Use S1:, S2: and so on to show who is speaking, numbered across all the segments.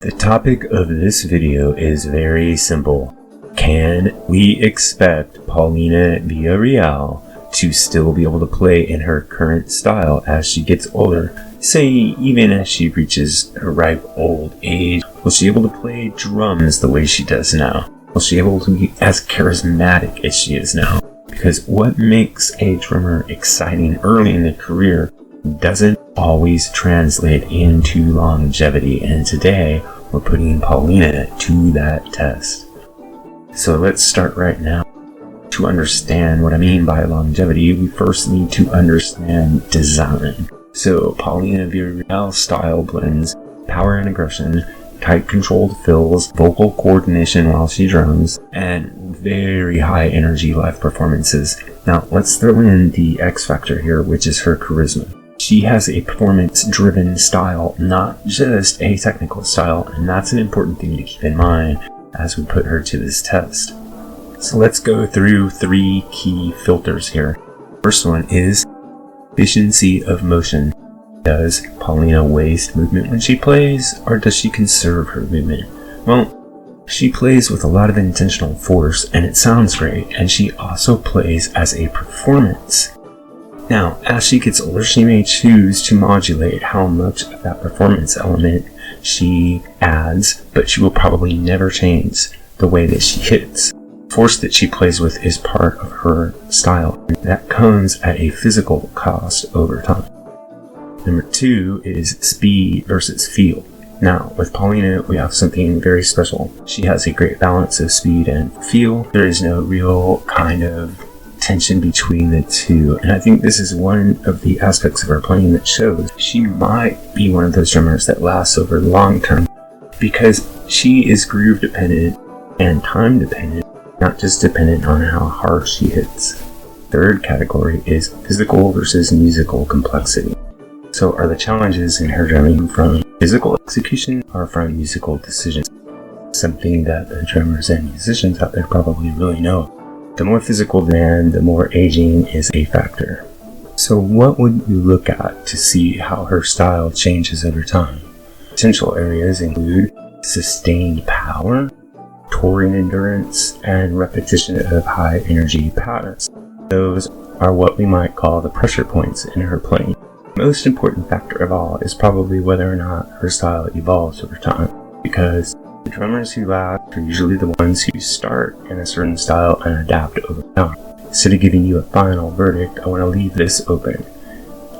S1: The topic of this video is very simple. Can we expect Paulina Villarreal to still be able to play in her current style as she gets older? Say, even as she reaches her ripe old age, will she be able to play drums the way she does now? Will she be able to be as charismatic as she is now? Because what makes a drummer exciting early in their career doesn't always translate into longevity, and today we're putting Paulina to that test. So let's start right now. To understand what I mean by longevity, we first need to understand design. So Paulina Villarreal's style blends power and aggression, tight controlled fills, vocal coordination while she drums, and very high energy live performances. Now let's throw in the X factor here, which is her charisma. She has a performance-driven style, not just a technical style, and that's an important thing to keep in mind as we put her to this test. So let's go through 3 key filters here. First one is efficiency of motion. Does Paulina waste movement when she plays, or does she conserve her movement? Well, she plays with a lot of intentional force, and it sounds great, and she also plays as a performance. Now, as she gets older, she may choose to modulate how much of that performance element she adds, but she will probably never change the way that she hits. The force that she plays with is part of her style, and that comes at a physical cost over time. Number 2 is speed versus feel. Now, with Paulina, we have something very special. She has a great balance of speed and feel. There is no real kind of tension between the two, and I think this is one of the aspects of her playing that shows she might be one of those drummers that lasts over long term, because she is groove dependent and time dependent, not just dependent on how hard she hits. Third category is physical versus musical complexity. So are the challenges in her drumming from physical execution or from musical decisions? Something that the drummers and musicians out there probably really know. The more physical demand, the more aging is a factor. So what would you look at to see how her style changes over time? Potential areas include sustained power, touring endurance, and repetition of high energy patterns. Those are what we might call the pressure points in her playing. The most important factor of all is probably whether or not her style evolves over time, because the drummers who last are usually the ones who start in a certain style and adapt over time. Instead of giving you a final verdict, I want to leave this open.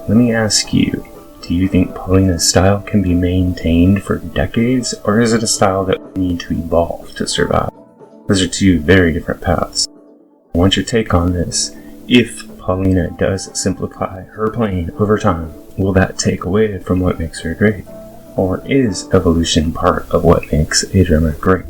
S1: Let me ask you, do you think Paulina's style can be maintained for decades, or is it a style that we need to evolve to survive? Those are 2 very different paths. I want your take on this. If Paulina does simplify her playing over time, will that take away from what makes her great? Or is evolution part of what makes a drummer great?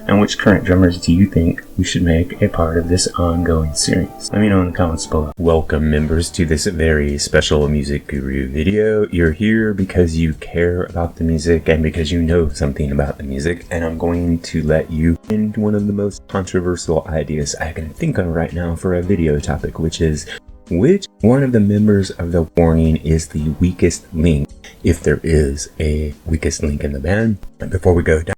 S1: And which current drummers do you think we should make a part of this ongoing series? Let me know in the comments below. Welcome, members, to this very special Music Guru video. You're here because you care about the music and because you know something about the music, and I'm going to let you into one of the most controversial ideas I can think of right now for a video topic, which is which one of the members of the Warning is the weakest link, if there is a weakest link in the band. And before we go down